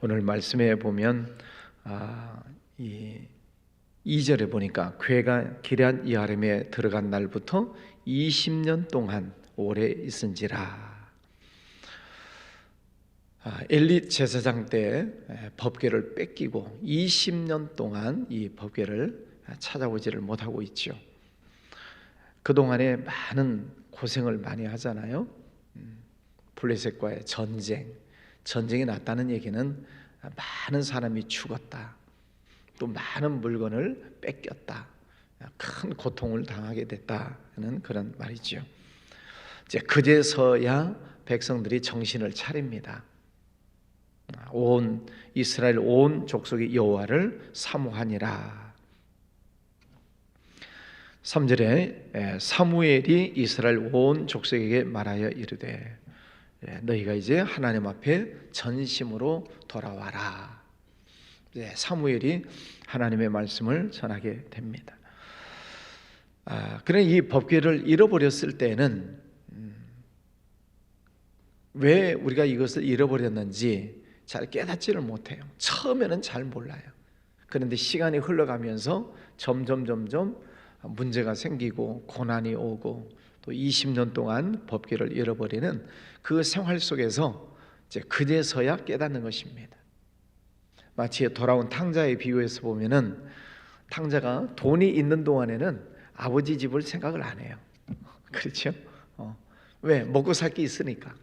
오늘 말씀에 보면 이 2절에 보니까 괴가 기럇 여아림에 들어간 날부터 20년 동안 오래 있은지라. 엘리 제사장 때 법궤를 뺏기고 20년 동안 이 법궤를 찾아오지를 못하고 있죠. 그동안에 많은 고생을 많이 하잖아요. 블레셋과의 전쟁이 났다는 얘기는 많은 사람이 죽었다, 또 많은 물건을 뺏겼다, 큰 고통을 당하게 됐다는 그런 말이죠. 이제 그제서야 백성들이 정신을 차립니다. 온 이스라엘 온 족속이 여호와를 사모하니라. 3절에 사무엘이 이스라엘 온 족속에게 말하여 이르되 너희가 이제 하나님 앞에 전심으로 돌아와라. 사무엘이 하나님의 말씀을 전하게 됩니다. 그래 이 법궤를 잃어버렸을 때는 왜 우리가 이것을 잃어버렸는지 잘 깨닫지를 못해요. 처음에는 잘 몰라요. 그런데 시간이 흘러가면서 점점 문제가 생기고 고난이 오고 또 20년 동안 법궤를 잃어버리는 그 생활 속에서 이제 그제서야 깨닫는 것입니다. 마치 돌아온 탕자의 비유에서 보면은 탕자가 돈이 있는 동안에는 아버지 집을 생각을 안 해요. 그렇죠? 왜? 먹고 살 게 있으니까.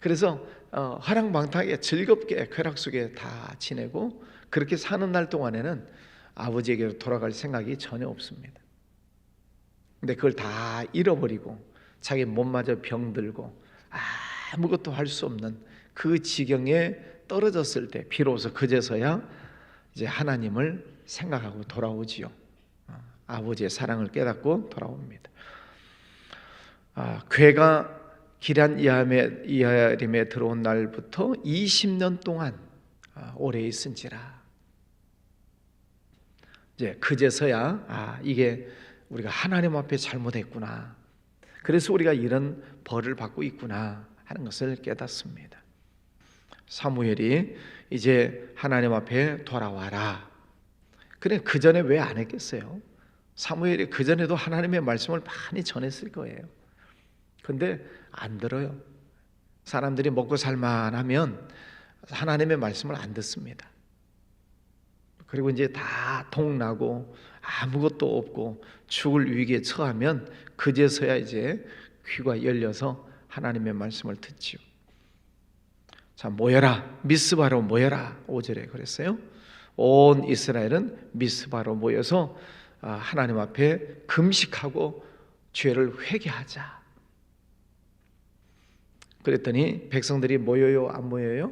그래서 화랑방탕하게 즐겁게 쾌락 속에 다 지내고 그렇게 사는 날 동안에는 아버지에게로 돌아갈 생각이 전혀 없습니다. 근데 그걸 다 잃어버리고 자기 몸마저 병들고 아무것도 할 수 없는 그 지경에 떨어졌을 때 비로소 그제서야 이제 하나님을 생각하고 돌아오지요. 아버지의 사랑을 깨닫고 돌아옵니다. 괴가 기럇 여아림에 들어온 날부터 20년 동안 오래 있은지라. 이제 그제서야 이게 우리가 하나님 앞에 잘못했구나, 그래서 우리가 이런 벌을 받고 있구나 하는 것을 깨닫습니다. 사무엘이 이제 하나님 앞에 돌아와라. 그래 그 전에 왜 안 했겠어요? 사무엘이 그 전에도 하나님의 말씀을 많이 전했을 거예요. 근데 안 들어요. 사람들이 먹고 살만하면 하나님의 말씀을 안 듣습니다. 그리고 이제 다 동나고 아무것도 없고 죽을 위기에 처하면 그제서야 이제 귀가 열려서 하나님의 말씀을 듣지요. 자, 모여라, 미스바로 모여라. 5절에 그랬어요. 온 이스라엘은 미스바로 모여서 하나님 앞에 금식하고 죄를 회개하자. 그랬더니 백성들이 모여요, 안 모여요?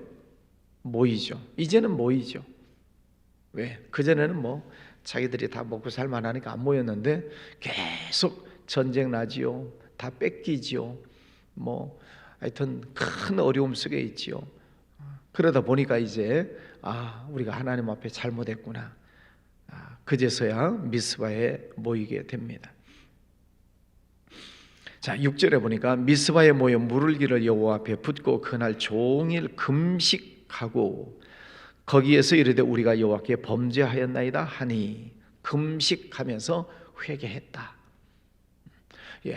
모이죠. 이제는 모이죠. 왜? 그전에는 자기들이 다 먹고 살만하니까 안 모였는데 계속 전쟁 나지요, 다 뺏기지요, 하여튼 큰 어려움 속에 있지요. 그러다 보니까 이제 우리가 하나님 앞에 잘못했구나. 그제서야 미스바에 모이게 됩니다. 자, 6절에 보니까 미스바에 모여 물을 기를 여호와 앞에 붓고 그날 종일 금식하고 거기에서 이르되 우리가 여호와께 범죄하였나이다 하니, 금식하면서 회개했다.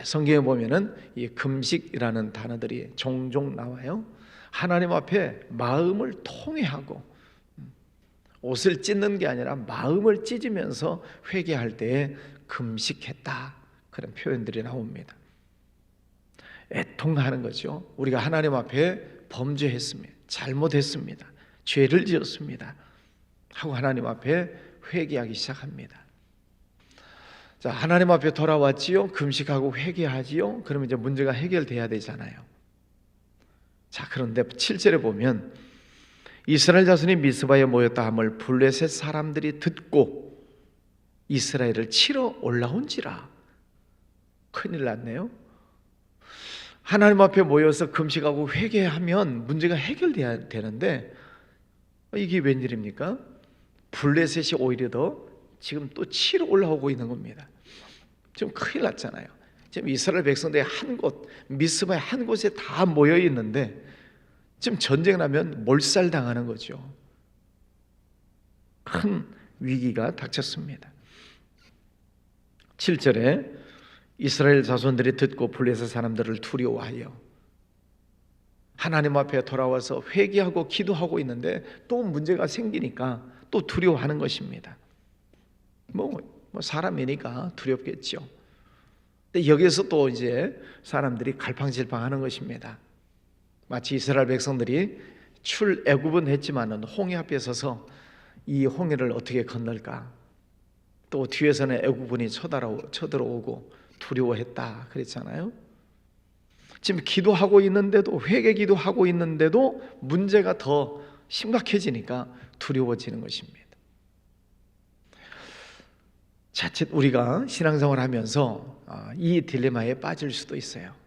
성경에 보면은 이 금식이라는 단어들이 종종 나와요. 하나님 앞에 마음을 통회하고, 옷을 찢는 게 아니라 마음을 찢으면서 회개할 때에 금식했다, 그런 표현들이 나옵니다. 애통하는 거죠. 우리가 하나님 앞에 범죄했습니다, 잘못했습니다, 죄를 지었습니다 하고 하나님 앞에 회개하기 시작합니다. 자, 하나님 앞에 돌아왔지요. 금식하고 회개하지요. 그러면 이제 문제가 해결돼야 되잖아요. 자, 그런데 7절에 보면 이스라엘 자손이 미스바에 모였다 함을 블레셋 사람들이 듣고 이스라엘을 치러 올라온지라. 큰일 났네요. 하나님 앞에 모여서 금식하고 회개하면 문제가 해결돼야 되는데 이게 웬일입니까? 블레셋이 오히려 더 지금 또 치러 올라오고 있는 겁니다. 지금 큰일 났잖아요. 지금 이스라엘 백성들이 한 곳, 미스바의 한 곳에 다 모여 있는데 지금 전쟁 나면 몰살당하는 거죠. 큰 위기가 닥쳤습니다. 7절에 이스라엘 자손들이 듣고 블레셋 사람들을 두려워하여 하나님 앞에 돌아와서 회개하고 기도하고 있는데 또 문제가 생기니까 또 두려워하는 것입니다. 뭐 사람이니까 두렵겠죠. 근데 여기에서 또 이제 사람들이 갈팡질팡하는 것입니다. 마치 이스라엘 백성들이 출애굽은 했지만은 홍해 앞에 서서 이 홍해를 어떻게 건널까? 또 뒤에서는 애굽군이 쳐들어오고 두려워했다 그랬잖아요. 지금 기도하고 있는데도, 회개 기도하고 있는데도 문제가 더 심각해지니까 두려워지는 것입니다. 자칫 우리가 신앙생활 하면서 이 딜레마에 빠질 수도 있어요.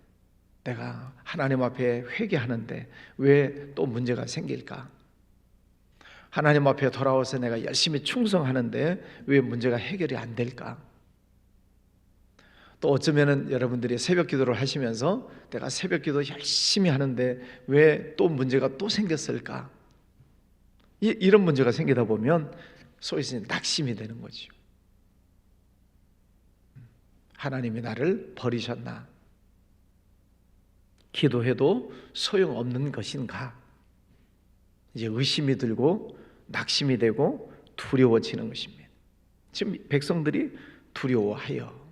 내가 하나님 앞에 회개하는데 왜 또 문제가 생길까? 하나님 앞에 돌아와서 내가 열심히 충성하는데 왜 문제가 해결이 안 될까? 또 어쩌면은 여러분들이 새벽 기도를 하시면서 내가 새벽 기도 열심히 하는데 왜 또 문제가 또 생겼을까? 이런 문제가 생기다 보면 소위 낙심이 되는 거죠. 하나님이 나를 버리셨나? 기도해도 소용없는 것인가? 이제 의심이 들고 낙심이 되고 두려워지는 것입니다. 지금 백성들이 두려워하여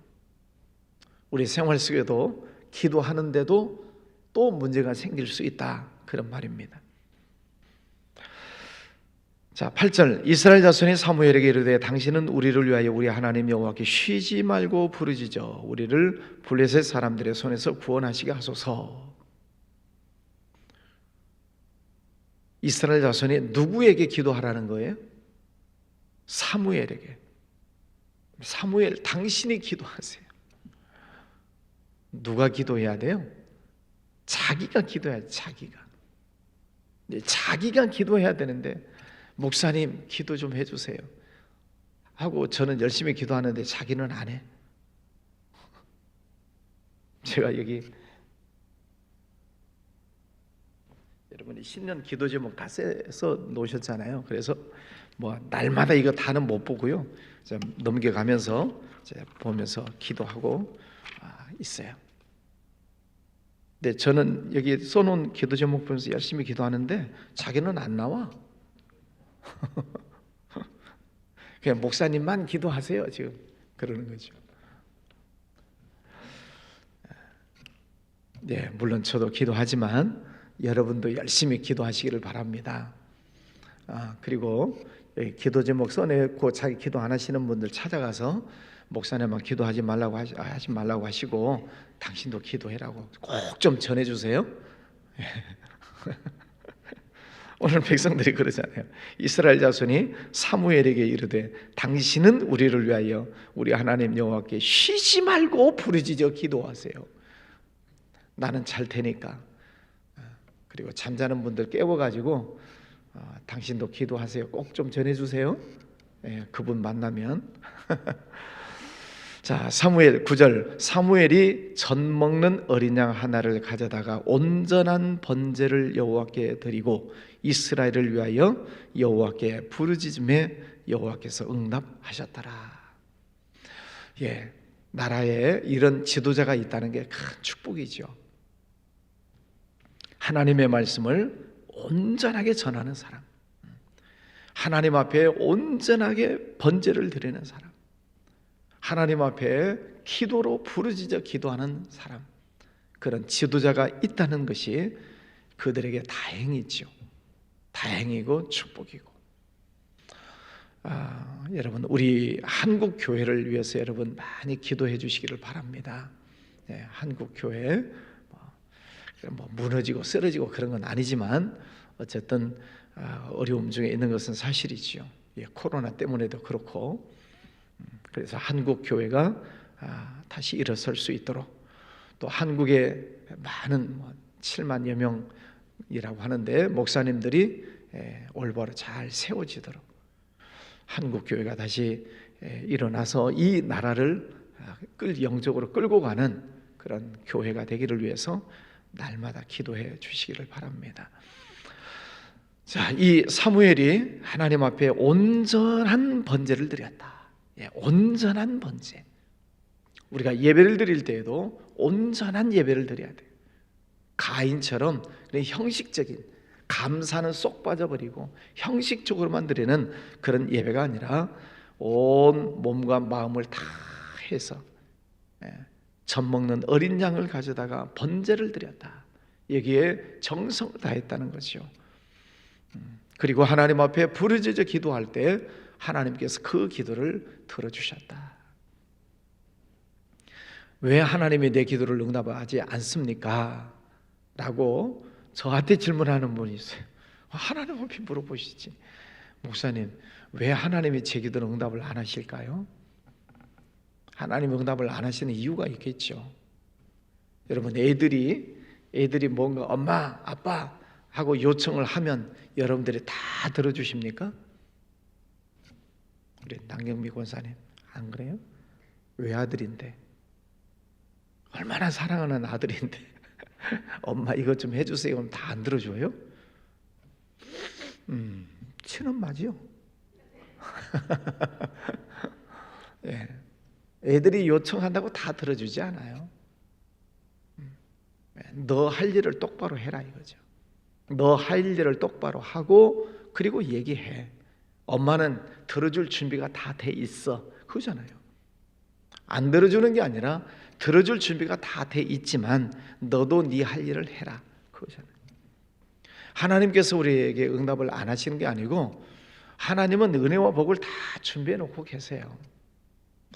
우리 생활 속에도 기도하는데도 또 문제가 생길 수 있다 그런 말입니다. 자, 8절 이스라엘 자손이 사무엘에게 이르되 당신은 우리를 위하여 우리 하나님 여호와께 쉬지 말고 부르짖어 우리를 블레셋 사람들의 손에서 구원하시게 하소서. 이스라엘 자손이 누구에게 기도하라는 거예요? 사무엘에게. 사무엘 당신이 기도하세요. 누가 기도해야 돼요? 자기가 기도해야 자기가. 자기가 기도해야 되는데 목사님 기도 좀 해주세요 하고 저는 열심히 기도하는데 자기는 안 해. 제가 여기 여러분이 신년 기도 제목 다 써서 놓으셨잖아요. 그래서 뭐 날마다 이거 다는 못 보고요. 넘겨가면서 보면서 기도하고 있어요. 근데 저는 여기 써놓은 기도 제목 보면서 열심히 기도하는데 자기는 안 나와. 그냥 목사님만 기도하세요 지금 그러는 거죠. 네, 물론 저도 기도하지만 여러분도 열심히 기도하시기를 바랍니다. 그리고 기도 제목 써내고 자기 기도 안 하시는 분들 찾아가서 목사님만 기도하지 말라고 하지 말라고 하시고 당신도 기도해라고 꼭 좀 전해주세요. 오늘 백성들이 그러잖아요. 이스라엘 자손이 사무엘에게 이르되 당신은 우리를 위하여 우리 하나님 여호와께 쉬지 말고 부르짖어 기도하세요. 나는 잘 테니까. 그리고 잠자는 분들 깨워가지고 당신도 기도하세요. 꼭 좀 전해주세요. 그분 만나면. 자, 사무엘 9절 사무엘이 젖 먹는 어린 양 하나를 가져다가 온전한 번제를 여호와께 드리고 이스라엘을 위하여 여호와께 부르짖음에 여호와께서 응답하셨더라. 예, 나라에 이런 지도자가 있다는 게 큰 축복이죠. 하나님의 말씀을 온전하게 전하는 사람, 하나님 앞에 온전하게 번제를 드리는 사람, 하나님 앞에 기도로 부르짖어 기도하는 사람, 그런 지도자가 있다는 것이 그들에게 다행이죠. 다행이고 축복이고. 여러분 우리 한국 교회를 위해서 여러분 많이 기도해 주시기를 바랍니다. 한국 교회 뭐 무너지고 쓰러지고 그런 건 아니지만 어쨌든 어려움 중에 있는 것은 사실이지요. 코로나 때문에도 그렇고. 그래서 한국 교회가 다시 일어설 수 있도록 또 한국에 많은 7만여 명이라고 하는데 목사님들이 올바로 잘 세워지도록 한국 교회가 다시 일어나서 이 나라를 영적으로 끌고 가는 그런 교회가 되기를 위해서 날마다 기도해 주시기를 바랍니다. 자, 이 사무엘이 하나님 앞에 온전한 번제를 드렸다. 온전한 번제. 우리가 예배를 드릴 때에도 온전한 예배를 드려야 돼요. 가인처럼 형식적인, 감사는 쏙 빠져버리고 형식적으로만 드리는 그런 예배가 아니라 온 몸과 마음을 다 해서 젖 먹는 어린 양을 가져다가 번제를 드렸다. 여기에 정성을 다했다는 것이요. 그리고 하나님 앞에 부르짖어 기도할 때 하나님께서 그 기도를 들어주셨다. 왜 하나님이 내 기도를 응답하지 않습니까? 라고 저한테 질문하는 분이 있어요. 하나님 앞에 물어보시지. 목사님, 왜 하나님이 제 기도를 응답을 안 하실까요? 하나님 응답을 안 하시는 이유가 있겠죠. 여러분, 애들이 뭔가 엄마, 아빠 하고 요청을 하면 여러분들이 다 들어주십니까? 우리 남경미 권사님, 안 그래요? 외아들인데, 얼마나 사랑하는 아들인데 엄마 이것 좀 해주세요 그럼 다 안 들어줘요? 치는 맞이요. 예. 애들이 요청한다고 다 들어주지 않아요. 너 할 일을 똑바로 해라 이거죠. 너 할 일을 똑바로 하고 그리고 얘기해. 엄마는 들어줄 준비가 다 돼 있어. 그거잖아요. 안 들어주는 게 아니라 들어줄 준비가 다 돼 있지만 너도 네 할 일을 해라. 그거잖아요. 하나님께서 우리에게 응답을 안 하시는 게 아니고 하나님은 은혜와 복을 다 준비해 놓고 계세요.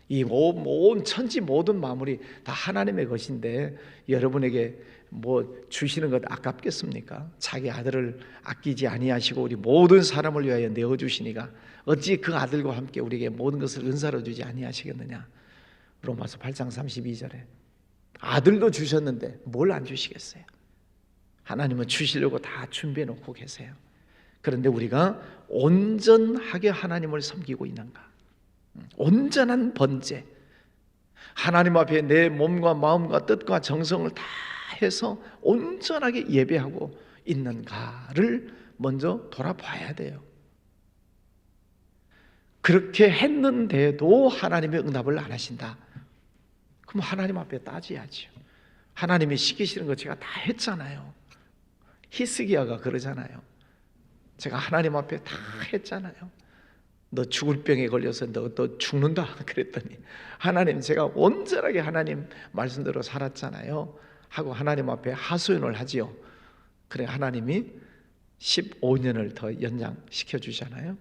이 온 천지 모든 만물이 다 하나님의 것인데 여러분에게 뭐 주시는 것 아깝겠습니까? 자기 아들을 아끼지 아니하시고 우리 모든 사람을 위하여 내어 주시니까 어찌 그 아들과 함께 우리에게 모든 것을 은사로 주지 아니하시겠느냐? 로마서 8장 32절에 아들도 주셨는데 뭘 안 주시겠어요? 하나님은 주시려고 다 준비해 놓고 계세요. 그런데 우리가 온전하게 하나님을 섬기고 있는가? 온전한 번제, 하나님 앞에 내 몸과 마음과 뜻과 정성을 다 해서 온전하게 예배하고 있는가를 먼저 돌아봐야 돼요. 그렇게 했는데도 하나님의 응답을 안 하신다. 그럼 하나님 앞에 따져야죠. 하나님이 시키시는 거 제가 다 했잖아요. 히스기야가 그러잖아요. 제가 하나님 앞에 다 했잖아요. 너 죽을 병에 걸려서 너 죽는다 그랬더니 하나님 제가 온전하게 하나님 말씀대로 살았잖아요 하고 하나님 앞에 하소연을 하지요. 그래 하나님이 15년을 더 연장시켜 주잖아요.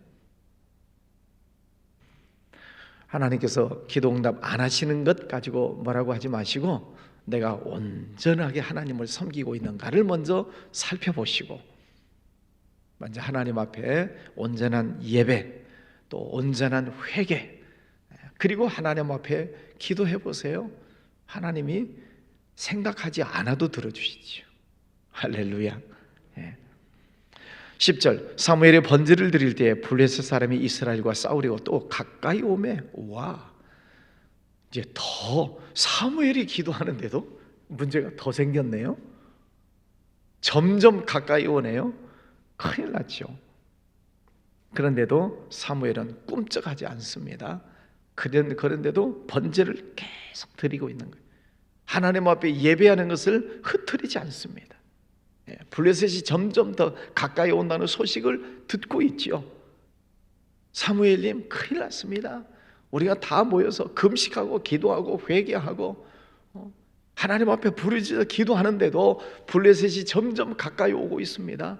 하나님께서 기도 응답 안 하시는 것 가지고 뭐라고 하지 마시고 내가 온전하게 하나님을 섬기고 있는가를 먼저 살펴보시고 먼저 하나님 앞에 온전한 예배 또 온전한 회개 그리고 하나님 앞에 기도해 보세요. 하나님이 생각하지 않아도 들어주시죠. 할렐루야. 10절 사무엘이 번제를 드릴 때에 블레셋 사람이 이스라엘과 싸우려고 또 가까이 오매 와 이제 더 사무엘이 기도하는데도 문제가 더 생겼네요. 점점 가까이 오네요. 큰일 났죠. 그런데도 사무엘은 꿈쩍하지 않습니다. 그런데도 번제를 계속 드리고 있는 거예요. 하나님 앞에 예배하는 것을 흐트리지 않습니다. 블레셋이 점점 더 가까이 온다는 소식을 듣고 있지요. 사무엘님 큰일 났습니다. 우리가 다 모여서 금식하고 기도하고 회개하고 하나님 앞에 부르짖어 기도하는데도 블레셋이 점점 가까이 오고 있습니다.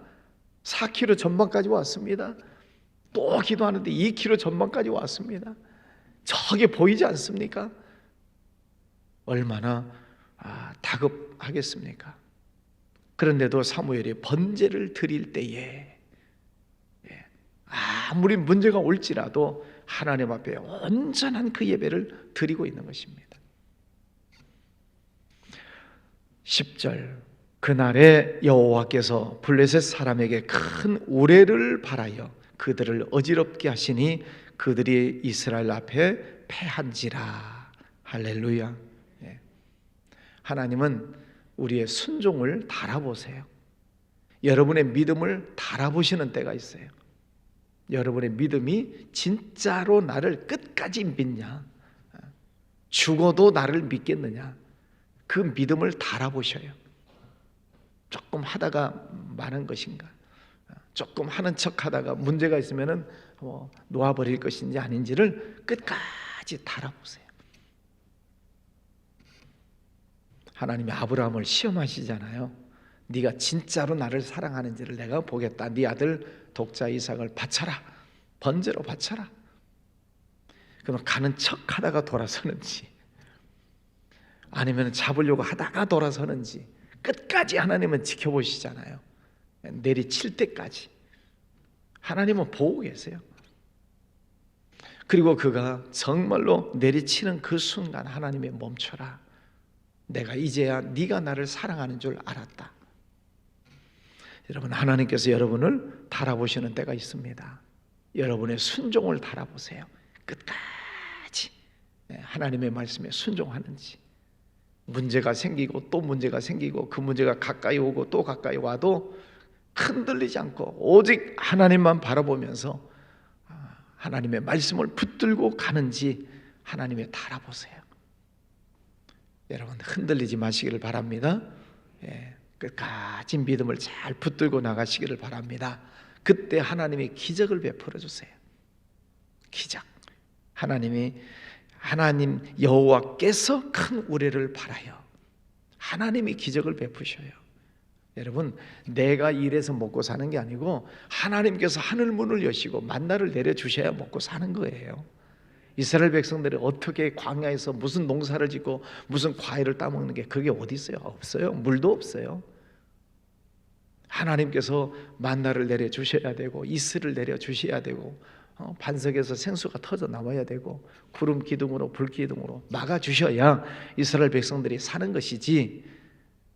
4km 전방까지 왔습니다. 또 기도하는데 2km 전방까지 왔습니다. 저게 보이지 않습니까? 얼마나 다급하겠습니까? 그런데도 사무엘이 번제를 드릴 때에 아무리 문제가 올지라도 하나님 앞에 온전한 그 예배를 드리고 있는 것입니다. 10절 그날에 여호와께서 블레셋 사람에게 큰 우레를 발하여 그들을 어지럽게 하시니 그들이 이스라엘 앞에 패한지라. 할렐루야. 하나님은 우리의 순종을 달아보세요. 여러분의 믿음을 달아보시는 때가 있어요. 여러분의 믿음이 진짜로 나를 끝까지 믿냐, 죽어도 나를 믿겠느냐, 그 믿음을 달아보셔요. 조금 하다가 마는 것인가, 조금 하는 척 하다가 문제가 있으면 놓아버릴 것인지 아닌지를 끝까지 달아보세요. 하나님이 아브라함을 시험하시잖아요. 네가 진짜로 나를 사랑하는지를 내가 보겠다. 네 아들 독자 이삭을 바쳐라, 번제로 바쳐라. 그러면 가는 척 하다가 돌아서는지, 아니면 잡으려고 하다가 돌아서는지 끝까지 하나님은 지켜보시잖아요. 내리칠 때까지 하나님은 보고 계세요. 그리고 그가 정말로 내리치는 그 순간 하나님이 멈춰라, 내가 이제야 네가 나를 사랑하는 줄 알았다. 여러분, 하나님께서 여러분을 달아보시는 때가 있습니다. 여러분의 순종을 달아보세요. 끝까지 하나님의 말씀에 순종하는지. 문제가 생기고 또 문제가 생기고 그 문제가 가까이 오고 또 가까이 와도 흔들리지 않고 오직 하나님만 바라보면서 하나님의 말씀을 붙들고 가는지 하나님의 달아보세요. 여러분, 흔들리지 마시기를 바랍니다. 끝까지 믿음을 잘 붙들고 나가시기를 바랍니다. 그때 하나님이 기적을 베풀어 주세요. 기적. 하나님 여호와께서 큰 우레를 바라요. 하나님이 기적을 베푸셔요. 여러분, 내가 일해서 먹고 사는 게 아니고 하나님께서 하늘 문을 여시고 만나를 내려주셔야 먹고 사는 거예요. 이스라엘 백성들이 어떻게 광야에서 무슨 농사를 짓고 무슨 과일을 따먹는 게 그게 어디 있어요? 없어요. 물도 없어요. 하나님께서 만나를 내려주셔야 되고 이슬을 내려주셔야 되고 반석에서 생수가 터져 나와야 되고 구름 기둥으로 불 기둥으로 막아주셔야 이스라엘 백성들이 사는 것이지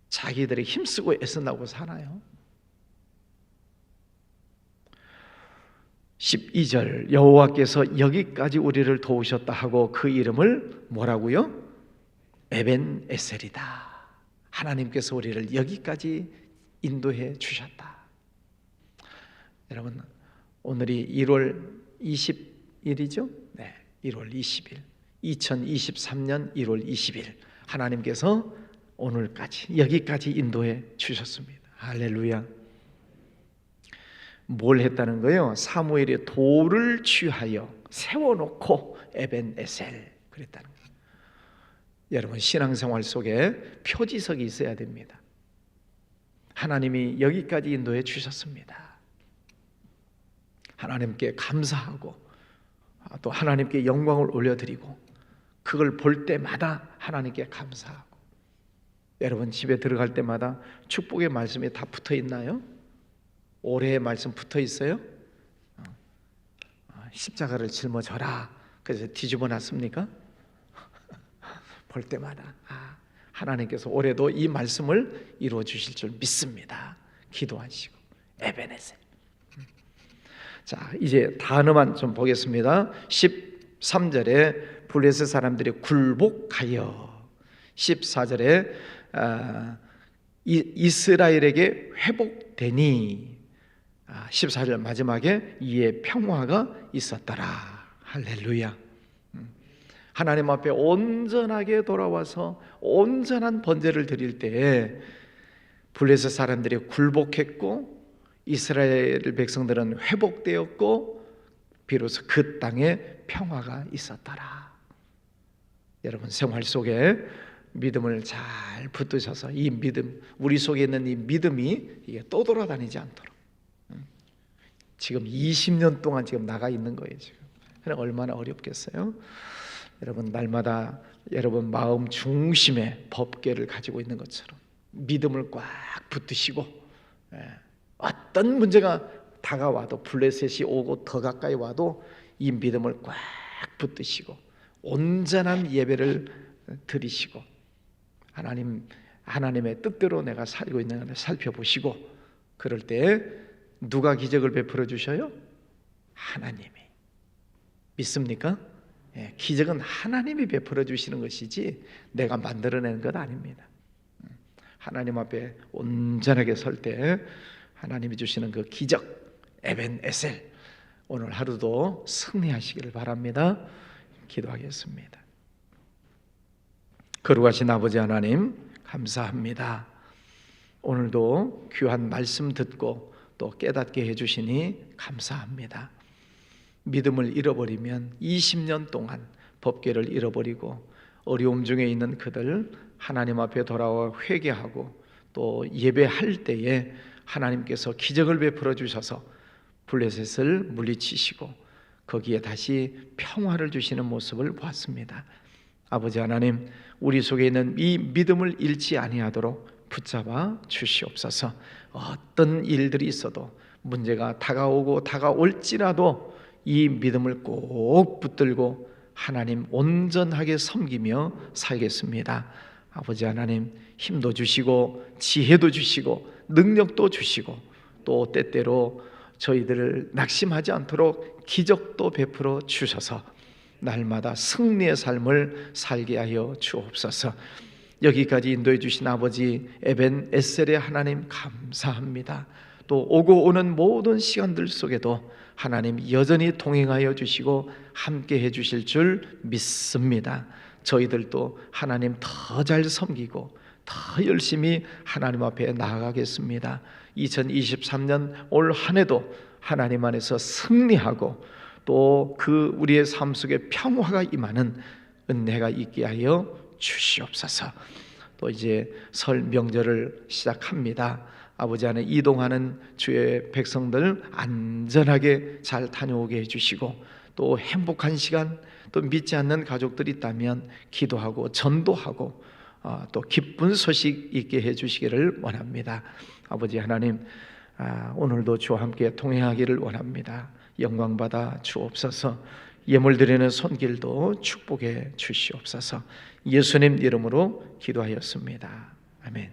자기들이 힘쓰고 애써나고 사나요? 12절, 여호와께서 여기까지 우리를 도우셨다 하고 그 이름을 뭐라고요? 에벤에셀이다. 하나님께서 우리를 여기까지 인도해 주셨다. 여러분, 오늘이 1월 20일이죠? 네, 1월 20일 2023년 1월 20일 하나님께서 오늘까지 여기까지 인도해 주셨습니다. 할렐루야. 뭘 했다는 거예요? 사무엘이 돌을 취하여 세워놓고 에벤에셀 그랬다는 거예요. 여러분, 신앙생활 속에 표지석이 있어야 됩니다. 하나님이 여기까지 인도해 주셨습니다. 하나님께 감사하고 또 하나님께 영광을 올려드리고 그걸 볼 때마다 하나님께 감사하고. 여러분, 집에 들어갈 때마다 축복의 말씀이 다 붙어 있나요? 올해의 말씀 붙어 있어요? 십자가를 짊어져라. 그래서 뒤집어 놨습니까? 볼 때마다 하나님께서 올해도 이 말씀을 이루어 주실 줄 믿습니다. 기도하시고. 에베네셀. 자, 이제 단어만 좀 보겠습니다. 13절에 블레셋 사람들이 굴복하여, 14절에 이스라엘에게 회복되니, 14절 마지막에 이에 평화가 있었더라. 할렐루야. 하나님 앞에 온전하게 돌아와서 온전한 번제를 드릴 때에 블레셋 사람들이 굴복했고 이스라엘 백성들은 회복되었고 비로소 그 땅에 평화가 있었더라. 여러분, 생활 속에 믿음을 잘 붙드셔서 이 믿음, 우리 속에 있는 이 믿음이 이게 또 돌아다니지 않도록. 지금 20년 동안 지금 나가 있는 거예요. 지금 얼마나 어렵겠어요? 여러분, 날마다 여러분 마음 중심에 법궤를 가지고 있는 것처럼 믿음을 꽉 붙드시고, 어떤 문제가 다가와도, 블레셋이 오고 더 가까이 와도 이 믿음을 꽉 붙드시고 온전한 예배를 드리시고 하나님의 뜻대로 내가 살고 있는가 살펴보시고, 그럴 때 누가 기적을 베풀어 주셔요? 하나님이. 믿습니까? 기적은 하나님이 베풀어 주시는 것이지 내가 만들어내는 것 아닙니다. 하나님 앞에 온전하게 설 때 하나님이 주시는 그 기적 에벤 에셀, 오늘 하루도 승리하시기를 바랍니다. 기도하겠습니다. 거룩하신 아버지 하나님, 감사합니다. 오늘도 귀한 말씀 듣고 또 깨닫게 해주시니 감사합니다. 믿음을 잃어버리면 20년 동안 법궤를 잃어버리고 어려움 중에 있는 그들 하나님 앞에 돌아와 회개하고 또 예배할 때에 하나님께서 기적을 베풀어 주셔서 블레셋을 물리치시고 거기에 다시 평화를 주시는 모습을 보았습니다. 아버지 하나님, 우리 속에 있는 이 믿음을 잃지 아니하도록 붙잡아 주시옵소서. 어떤 일들이 있어도 문제가 다가오고 다가올지라도 이 믿음을 꼭 붙들고 하나님 온전하게 섬기며 살겠습니다. 아버지 하나님, 힘도 주시고 지혜도 주시고 능력도 주시고 또 때때로 저희들을 낙심하지 않도록 기적도 베풀어 주셔서 날마다 승리의 삶을 살게 하여 주옵소서. 여기까지 인도해 주신 아버지 에벤 에셀의 하나님 감사합니다. 또 오고 오는 모든 시간들 속에도 하나님 여전히 동행하여 주시고 함께 해 주실 줄 믿습니다. 저희들도 하나님 더 잘 섬기고 더 열심히 하나님 앞에 나아가겠습니다. 2023년 올 한 해도 하나님 안에서 승리하고 또 그 우리의 삶 속에 평화가 임하는 은혜가 있게 하여 주시옵소서. 또 이제 설 명절을 시작합니다. 아버지 안에 이동하는 주의 백성들 안전하게 잘 다녀오게 해주시고 또 행복한 시간, 또 믿지 않는 가족들이 있다면 기도하고 전도하고 또 기쁜 소식 있게 해주시기를 원합니다. 아버지 하나님, 오늘도 주와 함께 동행하기를 원합니다. 영광받아 주옵소서. 예물 드리는 손길도 축복해 주시옵소서. 예수님 이름으로 기도하였습니다. 아멘.